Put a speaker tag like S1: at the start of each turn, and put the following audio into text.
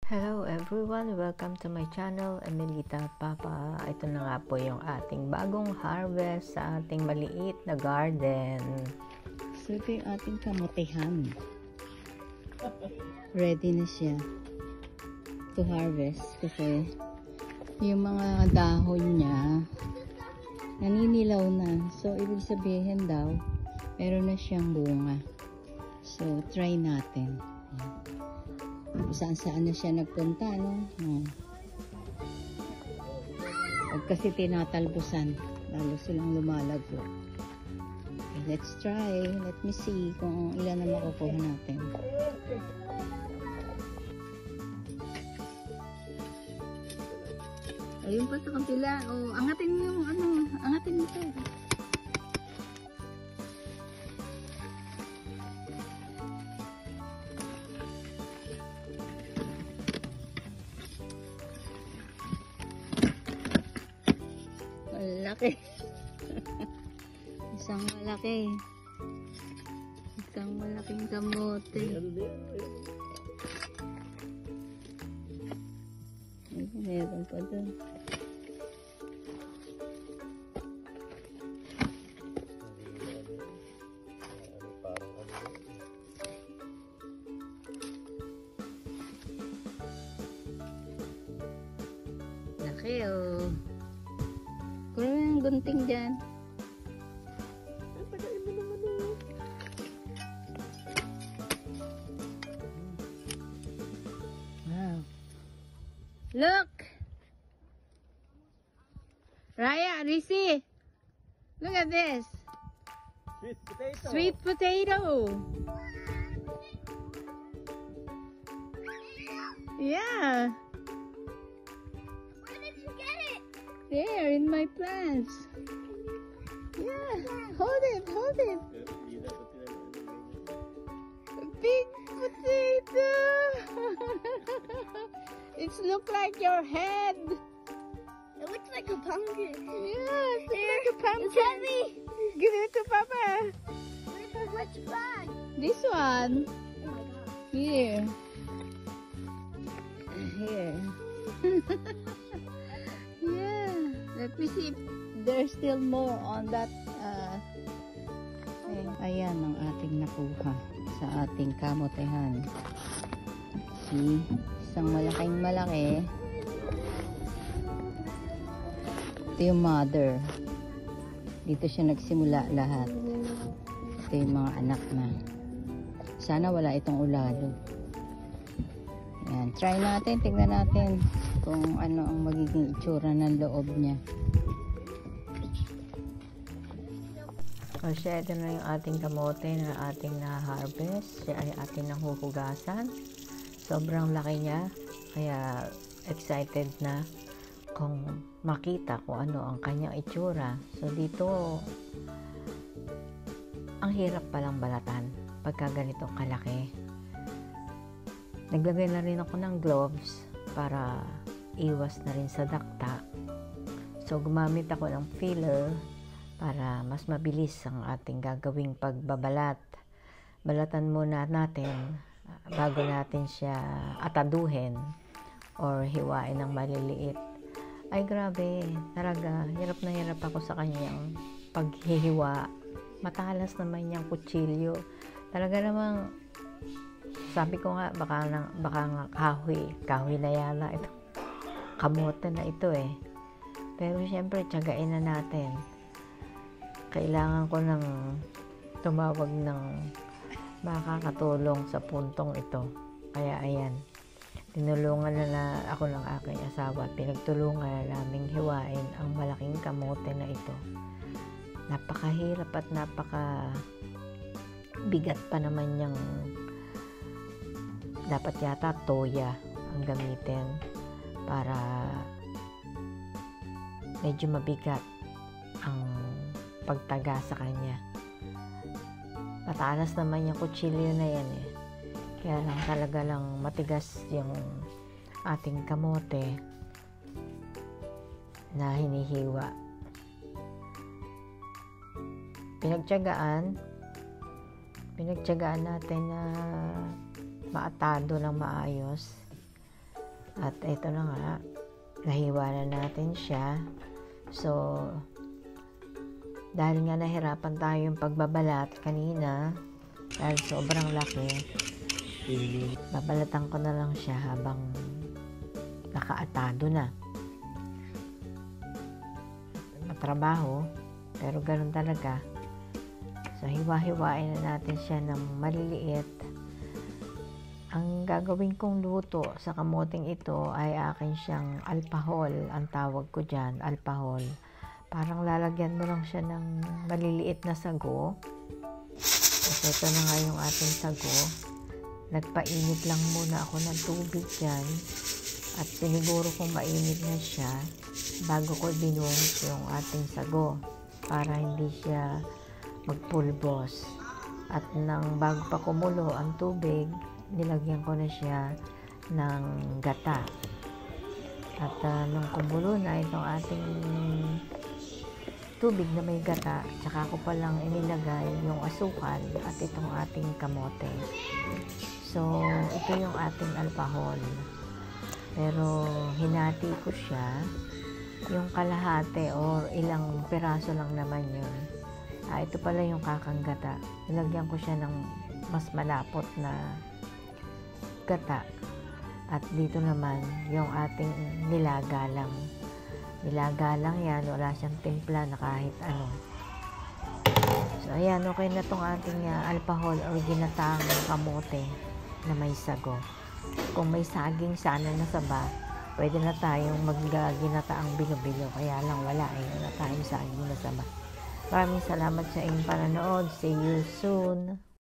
S1: Hello everyone! Welcome to my channel, Emilita Papa. Ito na nga po yung ating bagong harvest sa ating maliit na garden.
S2: So ito yung ating kamutihan. Ready na siya to harvest kasi yung mga dahon niya naninilaw na. So ibig sabihin daw meron na siyang bunga. So try natin. Saan-saan na siya nagpunta, no? Pag kasi tinatalbusan, lalo silang lumalago. Okay, let's try. Let me see kung ilan na makukuha natin. Ayun pa sa kapila. Oh, angatin mo yung ano. Angatin mo ito. Malaki. Isang malaki. Isang malaking kamote. Ay, meron pa doon. Laki oh. Kung yung gunting dyan. Wow. Look! Raya, Risi! Look at this!
S3: Sweet potato!
S2: Sweet potato! Yeah! There, in my plants. Yeah, hold it, hold it. Big potato. It's look like your head.
S4: It looks like a pumpkin.
S2: Yeah, it looks like a pumpkin.
S4: It's heavy.
S2: Give it to Papa.
S4: Which bag?
S2: This one.
S4: Oh my god.
S2: Here. Here. Yeah. Let me see if there's still more on that thing. Ayan ang ating nakuha sa ating kamotehan. See? Isang malaking malaki. Ito yung mother. Dito siya nagsimula lahat. Ito yung mga anak na. Sana wala itong ulalo. Ayan. Try natin. Tingnan natin kung ano ang magiging itsura ng loob niya.
S1: So siya, ito na yung ating kamote na ating na-harvest. Siya ay ating nahuhugasan. Sobrang laki niya. Kaya excited na kung makita kung ano ang kanyang itsura. So dito, ang hirap palang balatan pagka ganito kalaki. Naglagay na rin ako ng gloves para iwas na rin sa dakta. So gumamit ako ng filler para mas mabilis ang ating gagawing pagbabalat. Balatan muna natin bago natin siya ataduhin or hiwain ng maliliit. Ay grabe, talaga hirap na hirap ako sa kanyang paghihiwa. Matalas naman yung kutsilyo. Talaga namang sabi ko nga baka nga kahoy na yala ito. Kamote na ito eh. Pero syempre tiyagain na natin. Kailangan ko ng tumawag ng makakatulong sa puntong ito. Kaya ayan, tinulungan na ako ng aking asawa at pinagtulungan na naming hiwain ang malaking kamote na ito. Napakahirap at napakabigat pa naman yung dapat yata toya ang gamitin para medyo mabigat ang pagtaga sa kanya. Matalas naman yung kutsilyo na yan eh. Kaya lang talaga lang matigas yung ating kamote na hinihiwa. Pinagtiyagaan natin na maatado ng maayos At ito na nga, nahiwa na natin siya. So, dahil nga nahirapan tayo yung pagbabalat kanina, dahil sobrang laki, babalatan ko na lang siya habang nakaatado na. Matrabaho, pero ganun talaga. So, hiwa-hiwain na natin siya ng maliliit. Ang gagawin kong luto sa kamuting ito ay akin siyang alpahol. Ang tawag ko dyan, alpahol. Parang lalagyan mo lang siya ng maliliit na sago. At ito na nga yung ating sago. Nagpainit lang muna ako ng tubig dyan. At siniguro kong mainit na siya bago ko binuhos yung ating sago para hindi siya magpulbos. At nang bago pa kumulo ang tubig, nilagyan ko na siya ng gata. At nung kumulo na itong ating tubig na may gata, tsaka ko palang inilagay yung asukal at itong ating kamote. So, ito yung ating alpahol. Pero hinati ko siya, yung kalahati or ilang piraso lang naman yun. Ito pala yung kakanggata. Nilagyan ko siya ng mas malapot na gata. At dito naman yung ating nilaga lang. Nilaga lang yan, wala siyang timpla na kahit ano. So ayan, okay na tong ating alpahol or ginataang kamote na may sago. Kung may saging sana na saba, pwede na tayong ginataang bilo-bilo. Kaya lang wala wala tayong saging na saba. Maraming salamat sa inyong panonood. See you soon.